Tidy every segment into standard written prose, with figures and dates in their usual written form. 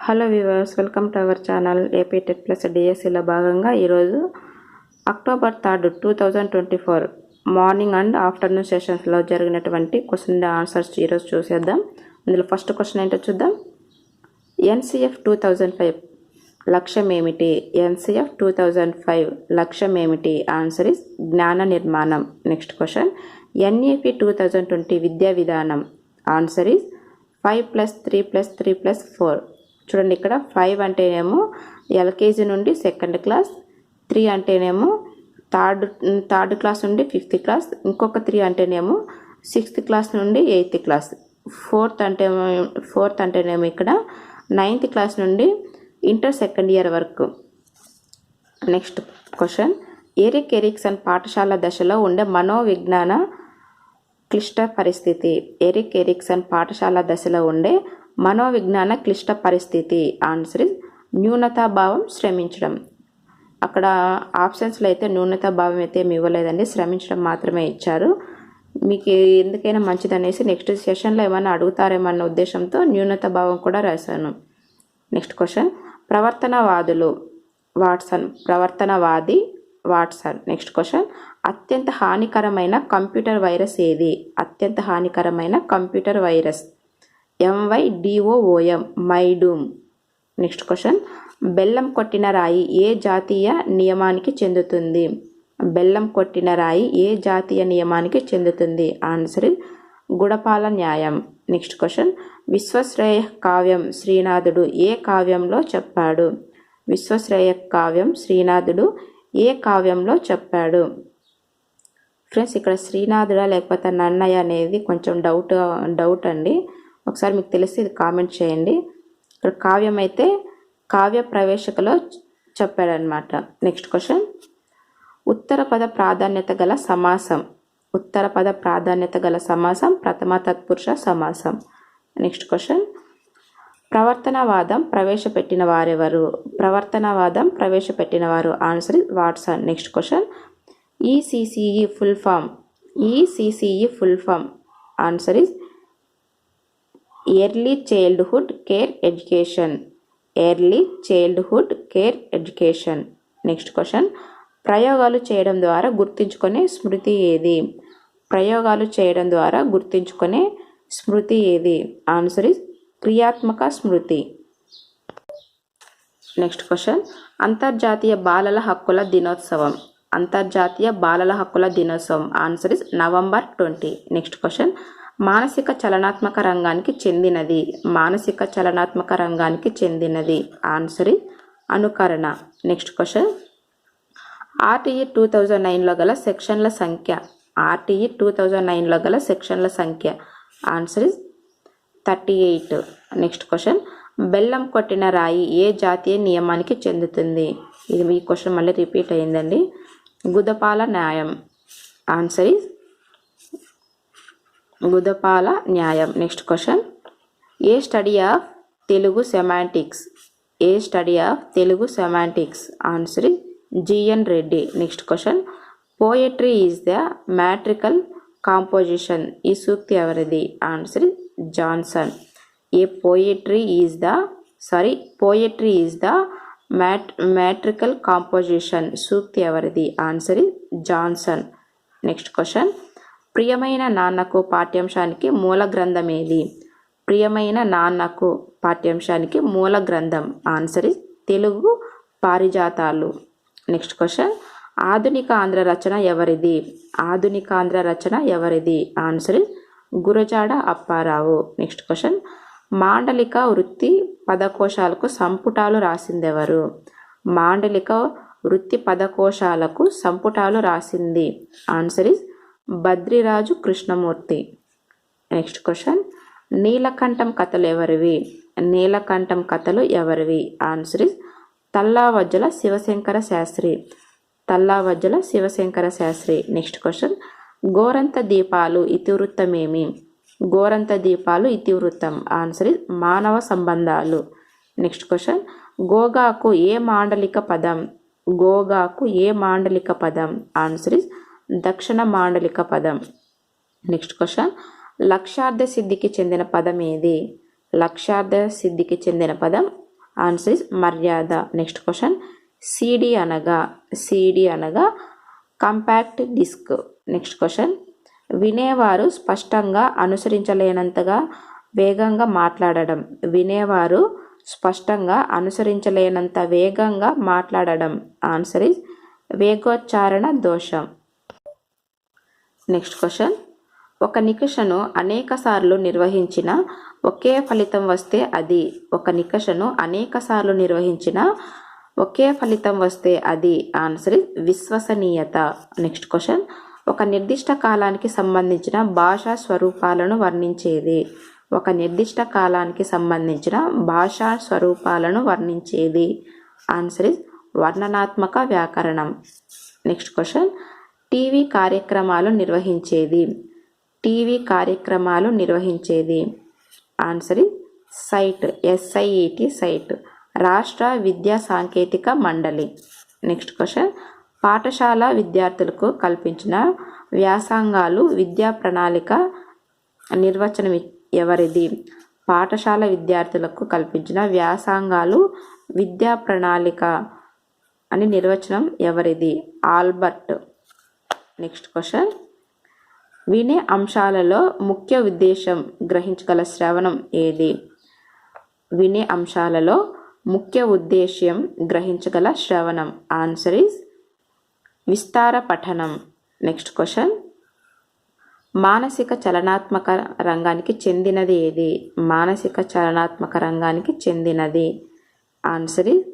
Hello viewers, welcome to our channel AP TET plus డిఎస్సిలో భాగంగా ఈరోజు అక్టోబర్ 3, 2024 మార్నింగ్ అండ్ ఆఫ్టర్నూన్ సెషన్స్లో జరిగినటువంటి question answers ఈరోజు చూసేద్దాం. అందులో ఫస్ట్ క్వశ్చన్ ఏంటో చూద్దాం. ఎన్సిఎఫ్ 2005 లక్ష్యం ఏమిటి? ఎన్సిఎఫ్ 2005 లక్ష్యం ఏమిటి? ఆన్సర్ ఇస్ జ్ఞాన నిర్మాణం. Next question. ఎన్ఈపి 2020 విద్యా విధానం. Answer is 5+3+3+4. చూడండి, ఇక్కడ 5 అంటేనేమో ఎల్కేజీ నుండి సెకండ్ క్లాస్, 3 అంటేనేమో థర్డ్ క్లాస్ నుండి 5th క్లాస్, ఇంకొక 3 అంటేనేమో 6th క్లాస్ నుండి 8th క్లాస్, ఫోర్త్ అంటేనేమో ఇక్కడ 9th క్లాస్ నుండి ఇంటర్ సెకండ్ ఇయర్ వరకు. Next question. ఎరిక్ ఎరిక్సన్ పాఠశాల దశలో ఉండే మనోవిజ్ఞాన క్లిష్ట పరిస్థితి. ఎరిక్ ఎరిక్సన్ పాఠశాల దశలో ఉండే మనోవిజ్ఞాన క్లిష్ట పరిస్థితి. ఆన్సర్ ఇస్ న్యూనతాభావం, శ్రమించడం. అక్కడ ఆప్షన్స్లో అయితే న్యూనతాభావం అయితే ఏమి ఇవ్వలేదండి, శ్రమించడం మాత్రమే ఇచ్చారు. మీకు ఎందుకైనా మంచిదనేసి నెక్స్ట్ సెషన్లో ఏమైనా అడుగుతారేమన్న ఉద్దేశంతో న్యూనతాభావం కూడా రాశాను. Next question. ప్రవర్తనవాదులు. వాట్సన్. ప్రవర్తనవాది వాట్సన్. Next question. అత్యంత హానికరమైన కంప్యూటర్ వైరస్ ఏది? అత్యంత హానికరమైన computer virus. MYDOOM, MyDoom. Next question. బెల్లం కొట్టిన రాయి ఏ జాతీయ నియమానికి చెందుతుంది? బెల్లం కొట్టిన రాయి ఏ జాతీయ నియమానికి చెందుతుంది? ఆన్సర్ గుడపాల న్యాయం. Next question. విశ్వశ్రేయ కావ్యం శ్రీనాథుడు ఏ కావ్యంలో చెప్పాడు? విశ్వశ్రేయ కావ్యం శ్రీనాథుడు ఏ కావ్యంలో చెప్పాడు? ఫ్రెండ్స్, ఇక్కడ శ్రీనాథుడా లేకపోతే నన్నయ్య అనేది కొంచెం డౌట్ అండి. ఒకసారి మీకు తెలిస్తే ఇది కామెంట్ చేయండి. ఇక్కడ కావ్యం అయితే కావ్య ప్రవేశికలో చెప్పాడనమాట. Next question. ఉత్తర పద ప్రాధాన్యత గల సమాసం. ఉత్తర పద ప్రాధాన్యత గల సమాసం ప్రథమ తత్పురుష సమాసం. Next question. ప్రవర్తనవాదం ప్రవేశపెట్టిన వారెవరు? ప్రవర్తనవాదం ప్రవేశపెట్టిన వారు. Answer Watson. Next question. ECCE full form. ECCE full form. Answer is early childhood care education. Early childhood care education. Next question. ప్రయోగాలు చేయడం ద్వారా గుర్తుంచుకునే స్మృతి ఏది? ప్రయోగాలు చేయడం ద్వారా గుర్తుంచుకునే స్మృతి ఏది? ఆన్సర్ ఇస్ క్రియాత్మక స్మృతి. Next question. అంతర్జాతీయ బాలల హక్కుల దినోత్సవం. అంతర్జాతీయ బాలల హక్కుల దినోత్సవం. Answer is November 20. Next question. మానసిక చలనాత్మక రంగానికి చెందినది. మానసిక చలనాత్మక రంగానికి చెందినది. ఆన్సర్ అనుకరణ. Next question. ఆర్టీఈ 2009లో గల సెక్షన్ల సంఖ్య. ఆర్టీఈ 2009లో గల సెక్షన్ల సంఖ్య. Answer is 38. Next question. బెల్లం కొట్టిన రాయి ఏ జాతీయ నియమానికి చెందుతుంది? ఇది ఈ క్వశ్చన్ మళ్ళీ రిపీట్ అయిందండి. గుదపాల న్యాయం. ఆన్సర్ ఇస్ గుదపాల న్యాయం. Next question. A study of Telugu semantics. A study of Telugu semantics. Answer GN Reddy. Next question. Poetry is the metrical composition. ఈ సూక్తి ఎవరిది? Answer Johnson. Poetry is the metrical composition. సూక్తి ఎవరిది? Answer Johnson. Next question. ప్రియమైన నాన్నకు పాఠ్యాంశానికి మూల గ్రంథం ఏది? ప్రియమైన నాన్నకు పాఠ్యాంశానికి మూల గ్రంథం. ఆన్సర్ తెలుగు పారిజాతాలు. Next question. ఆధునిక ఆంధ్ర రచన ఎవరిది? ఆధునిక ఆంధ్ర రచన ఎవరిది? Answer Gurajada Apparao. Next question. మాండలిక వృత్తి పదకోశాలకు సంపుటాలు రాసిందెవరు? మాండలిక వృత్తి పదకోశాలకు సంపుటాలు రాసింది. Answer Badriraju Krishnamurthy. Next question. Neelakantham కథలు ఎవరివి? నీలకంఠం కథలు ఎవరివి? Answer Tallavajjhala Sivasankara Sastri. Tallavajjhala Sivasankara Sastri. Next question. Goranta Deepalu ఇతివృత్తమేమి? గోరంత దీపాలు ఇతివృత్తం. ఆన్సర్ మానవ సంబంధాలు. Next question. గోగాకు ఏ మాండలిక పదం? గోగాకు ఏ మాండలిక పదం? ఆన్సర్ దక్షిణ మాండలిక పదం. Next question. లక్ష్యార్థ సిద్ధికి చెందిన పదం ఏది? లక్ష్యార్థ సిద్ధికి చెందిన పదం ఆన్సర్ ఇస్ మర్యాద. నెక్స్ట్ క్వశ్చన్, సిడి అనగా కంపాక్ట్ డిస్క్. నెక్స్ట్ క్వశ్చన్, వినేవారు స్పష్టంగా అనుసరించలేనంతగా వేగంగా మాట్లాడడం. వినేవారు స్పష్టంగా అనుసరించలేనంత వేగంగా మాట్లాడడం. ఆన్సర్ ఇస్ వేగోచ్చారణ దోషం. నెక్స్ట్ క్వశ్చన్, ఒక నికషను అనేకసార్లు నిర్వహించిన ఒకే ఫలితం వస్తే అది. ఒక నికషను అనేకసార్లు నిర్వహించిన ఒకే ఫలితం వస్తే అది. ఆన్సర్ ఇస్ విశ్వసనీయత. నెక్స్ట్ క్వశ్చన్, ఒక నిర్దిష్ట కాలానికి సంబంధించిన భాషా స్వరూపాలను వర్ణించేది. ఒక నిర్దిష్ట కాలానికి సంబంధించిన భాషా స్వరూపాలను వర్ణించేది. ఆన్సర్ ఇస్ వర్ణనాత్మక వ్యాకరణం. నెక్స్ట్ క్వశ్చన్, టీవీ కార్యక్రమాలు నిర్వహించేది. టీవీ కార్యక్రమాలు నిర్వహించేది. Answer is site, SIET SIET, రాష్ట్ర విద్యా సాంకేతిక మండలి. నెక్స్ట్ క్వశ్చన్, పాఠశాల విద్యార్థులకు కల్పించిన వ్యాసంగాలు విద్యా ప్రణాళిక నిర్వచనం ఎవరిది? పాఠశాల విద్యార్థులకు కల్పించిన వ్యాసంగాలు విద్యా ప్రణాళిక అని నిర్వచనం ఎవరిది? ఆల్బర్ట్. నెక్స్ట్ క్వశ్చన్, వినే అంశాలలో ముఖ్య ఉద్దేశం గ్రహించగల శ్రవణం ఏది? వినే అంశాలలో ముఖ్య ఉద్దేశ్యం గ్రహించగల శ్రవణం. ఆన్సర్ ఇస్ విస్తార పఠనం. నెక్స్ట్ క్వశ్చన్, మానసిక చలనాత్మక రంగానికి చెందినది ఏది? మానసిక చలనాత్మక రంగానికి చెందినది. ఆన్సర్ ఇస్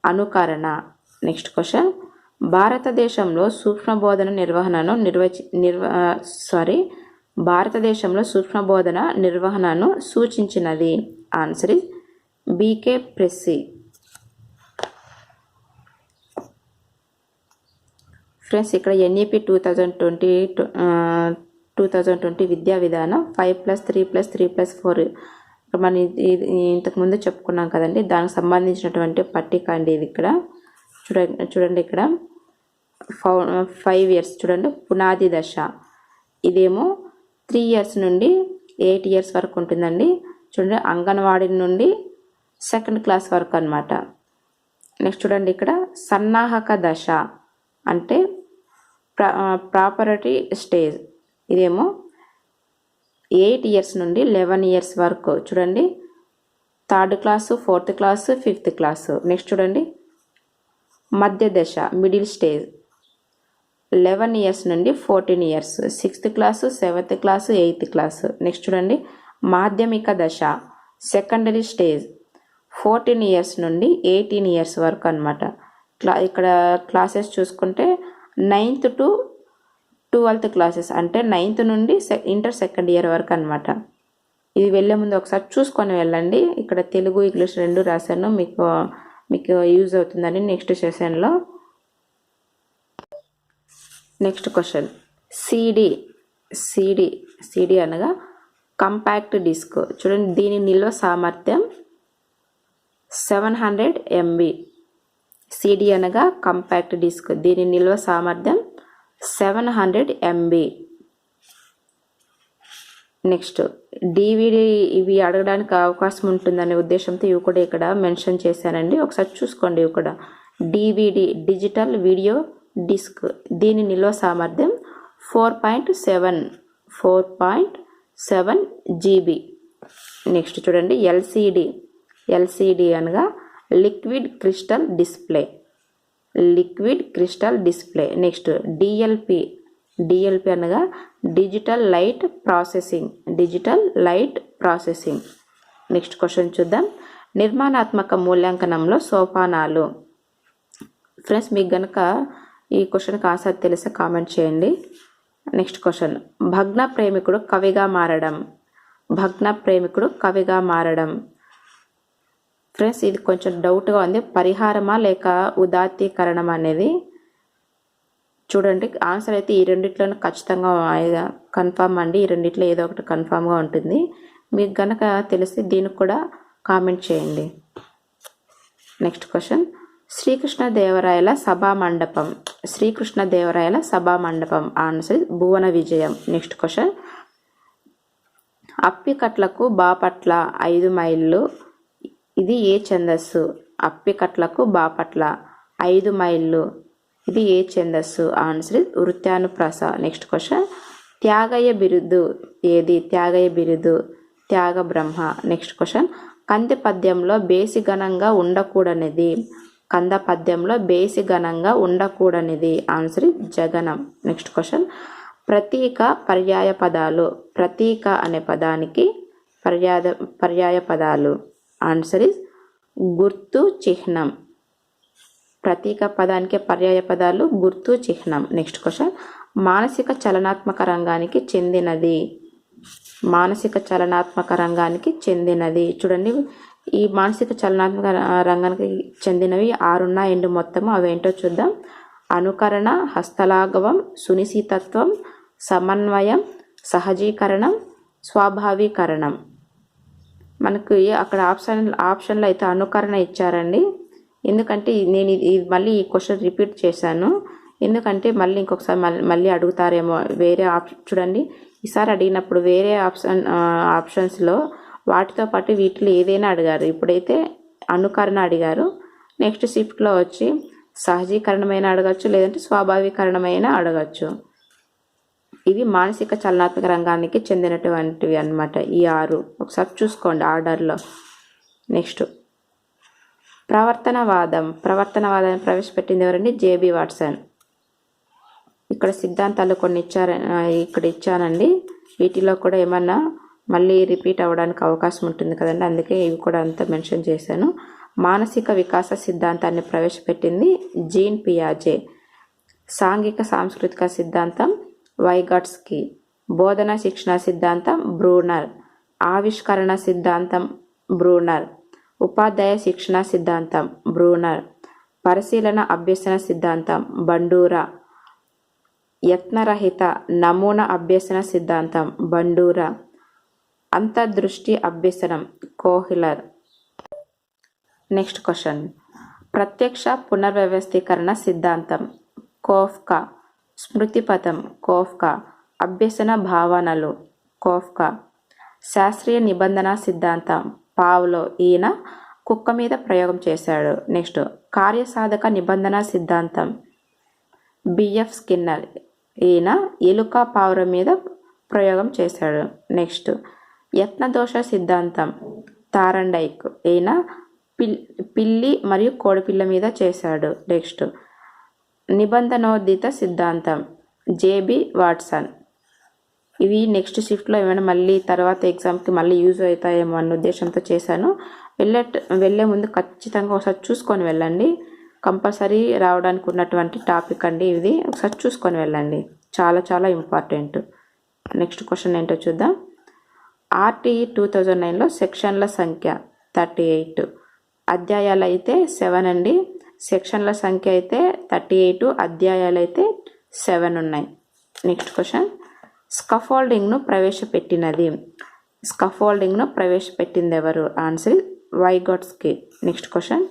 అనుకరణ. నెక్స్ట్ క్వశ్చన్, భారతదేశంలో సూక్ష్మబోధన నిర్వహణను సూచించినది. Answer is BK Passi. Friends, ఇక్కడ NEP 2020 విద్యా విధానం 5+3+3+4 మనం ఇంతకుముందు చెప్పుకున్నాం కదండి, దానికి సంబంధించినటువంటి పట్టిక అండి ఇది. ఇక్కడ చూడండి ఇక్కడ 5 years చూడండి, పునాది దశ. ఇదేమో 3 years నుండి 8 years వరకు ఉంటుందండి. చూడండి, అంగన్వాడీ నుండి 2nd class వరకు అనమాట. నెక్స్ట్ చూడండి, ఇక్కడ సన్నాహక దశ అంటే ప్రాపర్టీ స్టేజ్. ఇదేమో 8 years నుండి 11 years వరకు. చూడండి, 3rd class, 4th class, 5th class. Next చూడండి, మధ్య దశ మిడిల్ స్టేజ్ 11 years నుండి 14 years, 6th class, 7th class, 8th class. Next చూడండి, మాధ్యమిక దశ సెకండరీ స్టేజ్ 14 years నుండి 18 years వరకు అనమాట. ఇక్కడ క్లాసెస్ చూసుకుంటే 9th to 12th క్లాసెస్ అంటే 9th నుండి ఇంటర్ 2nd year వరకు అనమాట. ఇది వెళ్ళే ముందు ఒకసారి చూసుకొని వెళ్ళండి. ఇక్కడ తెలుగు ఇంగ్లీష్ 2 రాశాను, మీకు యూజ్ అవుతుందని నెక్స్ట్ సెషన్లో. నెక్స్ట్ క్వశ్చన్, సిడి అనగా కంపాక్ట్ డిస్క్. చూడండి, దీని నిల్వ సామర్థ్యం 700 MB. సిడి అనగా కంపాక్ట్ డిస్క్, దీని నిల్వ సామర్థ్యం 700 MB. నెక్స్ట్, DVD ఇవి అడగడానికి అవకాశం ఉంటుందనే ఉద్దేశంతో ఇవి కూడా ఇక్కడ మెన్షన్ చేశానండి. ఒకసారి చూసుకోండి. ఇవి కూడా DVD డిజిటల్ వీడియో డిస్క్, దీని నిల్వ సామర్థ్యం 4.7 GB. నెక్స్ట్ చూడండి, LCD అనగా liquid crystal display. Next DLP అనగా digital light processing. Next question చూద్దాం, నిర్మాణాత్మక మూల్యాంకనంలో సోపానాలు. ఫ్రెండ్స్, మీకు గనక ఈ క్వశ్చన్కి ఆన్సర్ తెలిస్తే కామెంట్ చేయండి. నెక్స్ట్ క్వశ్చన్, భగ్న ప్రేమికుడు కవిగా మారడం. ఫ్రెండ్స్, ఇది కొంచెం డౌట్గా ఉంది. పరిహారమా లేక ఉదాత్తీకరణం అనేది చూడండి. ఆన్సర్ అయితే ఈ రెండిట్లోనూ ఖచ్చితంగా కన్ఫామ్ అండి. ఈ రెండిట్లో ఏదో ఒకటి కన్ఫామ్గా ఉంటుంది. మీకు గనక తెలిస్తే దీనికి కూడా కామెంట్ చేయండి. నెక్స్ట్ క్వశ్చన్, శ్రీకృష్ణదేవరాయల సభామండపం. ఆన్సర్ భువన విజయం. నెక్స్ట్ క్వశ్చన్, అప్పికట్లకు బాపట్ల 5 మైళ్ళు ఇది ఏ ఛందస్సు? అప్పికట్లకు బాపట్ల. 5 మైళ్ళు, ఇది ఏ ఛందస్సు? ఆన్సర్ వృత్యానుప్రాస. నెక్స్ట్ క్వశ్చన్, త్యాగయ్య బిరుదు ఏది? త్యాగయ్య బిరుదు త్యాగ బ్రహ్మ. నెక్స్ట్ క్వశ్చన్, కంది పద్యంలో బేసి ఘనంగా ఉండకూడనిది? కంద పద్యంలో బేసి ఘనంగా ఉండకూడనిది? ఆన్సర్ జగనం. నెక్స్ట్ క్వశ్చన్, ప్రతీక పర్యాయ పదాలు. ప్రతీక అనే పదానికి పర్యాయ పదాలు. ఆన్సర్ ఇస్ గుర్తు, చిహ్నం. ప్రతీక పదానికి పర్యాయ పదాలు గుర్తు, చిహ్నం. నెక్స్ట్ క్వశ్చన్, మానసిక చలనాత్మక రంగానికి చెందినది? మానసిక చలనాత్మక రంగానికి చెందినది. చూడండి, ఈ మానసిక చలనాత్మక రంగానికి చెందినవి 6 ఉన్నాయండి మొత్తము. అవేంటో చూద్దాం. అనుకరణ, హస్తలాఘవం, సునిశితత్వం, సమన్వయం, సహజీకరణం, స్వాభావీకరణం. మనకు అక్కడ ఆప్షన్లో అయితే అనుకరణ ఇచ్చారండి. ఎందుకంటే నేను మళ్ళీ ఈ క్వశ్చన్ రిపీట్ చేశాను, ఎందుకంటే మళ్ళీ ఇంకొకసారి మళ్ళీ అడుగుతారేమో. వేరే చూడండి, ఈసారి అడిగినప్పుడు వేరే ఆప్షన్స్లో వాటితో పాటు వీటిలో ఏదైనా అడిగారు. ఇప్పుడైతే అనుకరణ అడిగారు. నెక్స్ట్ షిఫ్ట్లో వచ్చి సహజీకరణమైన అడగచ్చు, లేదంటే స్వాభావికరణమైన అడగచ్చు. ఇవి మానసిక చలనాత్మక రంగానికి చెందినటువంటివి అన్నమాట. ఈ 6 ఒకసారి చూసుకోండి ఆర్డర్లో. నెక్స్ట్, ప్రవర్తనవాదాన్ని ప్రవేశపెట్టింది ఎవరండి? JB Watson. ఇక్కడ సిద్ధాంతాలు కొన్ని ఇక్కడ ఇచ్చానండి. వీటిలో కూడా ఏమన్నా మళ్ళీ రిపీట్ అవ్వడానికి అవకాశం ఉంటుంది కదండి, అందుకే ఇవి కూడా అంతా మెన్షన్ చేశాను. మానసిక వికాస సిద్ధాంతాన్ని ప్రవేశపెట్టింది జీన్ పియాజే. సాంఘిక సాంస్కృతిక సిద్ధాంతం వైగాట్స్కీ. బోధన శిక్షణ సిద్ధాంతం బ్రూనర్. ఆవిష్కరణ సిద్ధాంతం బ్రూనర్. ఉపాధ్యాయ శిక్షణ సిద్ధాంతం బ్రూనర్. పరిశీలన అభ్యసన సిద్ధాంతం బండూరా. యత్నరహిత నమూనా అభ్యసన సిద్ధాంతం బండూరా. అంతర్దృష్టి అభ్యసనం కోహిలర్. నెక్స్ట్ క్వశ్చన్, ప్రత్యక్ష పునర్వ్యవస్థీకరణ సిద్ధాంతం కోఫ్కా. స్మృతిపథం కోఫ్కా. అభ్యసన భావనలు కోఫ్కా. శాస్త్రీయ నిబంధన సిద్ధాంతం పావ్లో. ఈయన కుక్క మీద ప్రయోగం చేశాడు. నెక్స్ట్, కార్యసాధక నిబంధన సిద్ధాంతం బిఎఫ్ స్కిన్నర్. ఈయన ఎలుక పావురం మీద ప్రయోగం చేశాడు. నెక్స్ట్, యత్నదోష సిద్ధాంతం తారండైక్. ఈయన పిల్లి మరియు కోడిపిల్ల మీద చేశాడు. నెక్స్ట్, నిబంధనోదిత సిద్ధాంతం జేబీ వాట్సన్. ఇవి నెక్స్ట్ షిఫ్ట్లో ఏమైనా మళ్ళీ తర్వాత ఎగ్జామ్కి మళ్ళీ యూజ్ అవుతాయేమో అన్న ఉద్దేశంతో చేశాను. వెళ్ళే ముందు ఖచ్చితంగా ఒకసారి చూసుకొని వెళ్ళండి. కంపల్సరీ రావడానికి ఉన్నటువంటి టాపిక్ అండి ఇది. ఒకసారి చూసుకొని వెళ్ళండి, చాలా చాలా ఇంపార్టెంట్. నెక్స్ట్ క్వశ్చన్ ఏంటో చూద్దాం. ఆర్టీఈ 2009లో సెక్షన్ల సంఖ్య 38, అధ్యాయాలు అయితే 7 అండి. సెక్షన్ల సంఖ్య అయితే 38, అధ్యాయాలు అయితే 7 ఉన్నాయి. నెక్స్ట్ క్వశ్చన్, స్కఫోల్డింగ్ను ప్రవేశపెట్టింది ఎవరు? ఆన్సర్ వైగాట్స్కీ. నెక్స్ట్ క్వశ్చన్,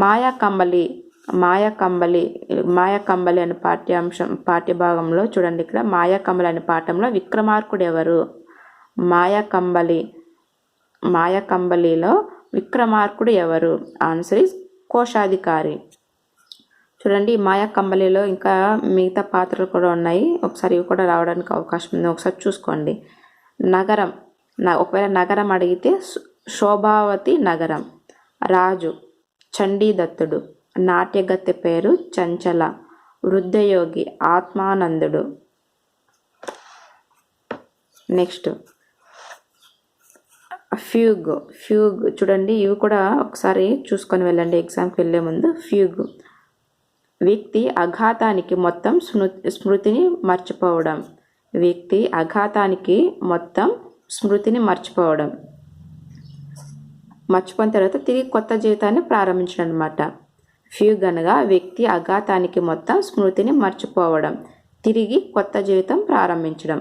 మాయాకంబలి అనే పాఠ్యభాగంలో చూడండి, ఇక్కడ మాయాకంబలి అనే పాఠంలో విక్రమార్కుడు ఎవరు? మాయాకంబలిలో విక్రమార్కుడు ఎవరు? ఆన్సర్ ఇస్ కోశాధికారి. చూడండి, మాయాకంబలిలో ఇంకా మిగతా పాత్రలు కూడా ఉన్నాయి. ఒకసారి ఇవి కూడా రావడానికి అవకాశం ఉంది, ఒకసారి చూసుకోండి. నగరం, ఒకవేళ నగరం అడిగితే శోభావతి నగరం. రాజు చండీదత్తుడు. నాట్యగత్తె పేరు చంచల. వృద్ధయోగి ఆత్మానందుడు. నెక్స్ట్, ఫ్యూగ్ చూడండి, ఇవి కూడా ఒకసారి చూసుకొని వెళ్ళండి ఎగ్జామ్కి వెళ్ళే ముందు. ఫ్యూగ్, వ్యక్తి అఘాతానికి మొత్తం స్మృతిని మర్చిపోవడం. వ్యక్తి అఘాతానికి మొత్తం స్మృతిని మర్చిపోయిన తర్వాత తిరిగి కొత్త జీవితాన్ని ప్రారంభించడం అన్నమాట. ఫ్యూగ్ అనగా వ్యక్తి అఘాతానికి మొత్తం స్మృతిని మర్చిపోవడం, తిరిగి కొత్త జీవితం ప్రారంభించడం.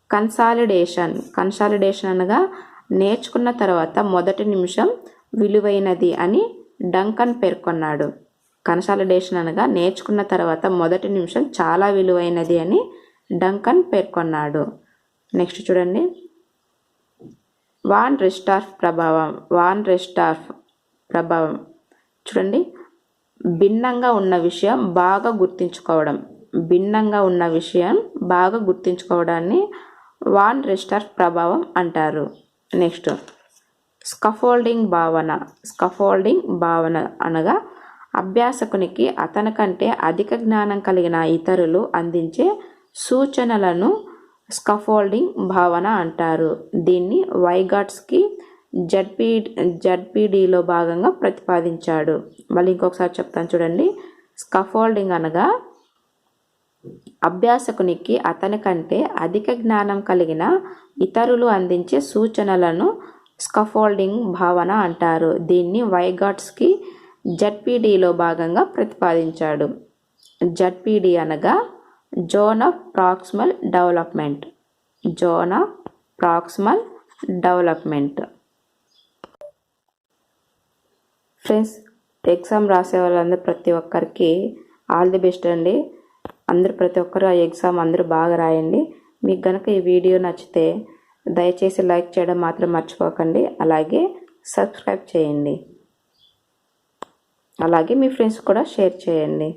కన్సాలిడేషన్ అనగా నేర్చుకున్న తర్వాత మొదటి నిమిషం విలువైనది అని డంకన్ పేర్కొన్నాడు. కన్సాలిడేషన్ అనగా నేర్చుకున్న తర్వాత మొదటి నిమిషం చాలా విలువైనది అని డంకన్ పేర్కొన్నాడు. నెక్స్ట్ చూడండి, వాన్ రెస్టార్ఫ్ ప్రభావం. వాన్ రెస్టార్ఫ్ ప్రభావం. చూడండి, భిన్నంగా ఉన్న విషయం బాగా గుర్తుంచుకోవడం. భిన్నంగా ఉన్న విషయం బాగా గుర్తుంచుకోవడాన్ని వాన్ రిస్టార్క్ ప్రభావం అంటారు. నెక్స్ట్, స్కఫోల్డింగ్ భావన. స్కఫోల్డింగ్ భావన అనగా అభ్యాసకునికి అతని కంటే అధిక జ్ఞానం కలిగిన ఇతరులు అందించే సూచనలను స్కఫోల్డింగ్ భావన అంటారు. దీన్ని వైగాట్స్కి జడ్పీడీలో భాగంగా ప్రతిపాదించాడు. మళ్ళీ ఇంకొకసారి చెప్తాను చూడండి. స్కఫోల్డింగ్ అనగా అభ్యాసకునికి అతని కంటే అధిక జ్ఞానం కలిగిన ఇతరులు అందించే సూచనలను స్కఫోల్డింగ్ భావన అంటారు. దీన్ని వైగాట్స్కి జడ్పీడీలో భాగంగా ప్రతిపాదించాడు. జడ్పీడీ అనగా zone of proximal development. Zone of proximal development. Friends, exam రాసే వాళ్ళందరూ ప్రతి ఒక్కరికి ఆల్ ది బెస్ట్ అండి. అందరూ ప్రతి ఒక్కరు ఆ ఎగ్జామ్ అందరూ బాగా రాయండి. మీకు కనుక ఈ వీడియో నచ్చితే దయచేసి లైక్ చేయడం మాత్రం మర్చిపోకండి. అలాగే సబ్స్క్రైబ్ చేయండి. అలాగే మీ ఫ్రెండ్స్ కూడా షేర్ చేయండి.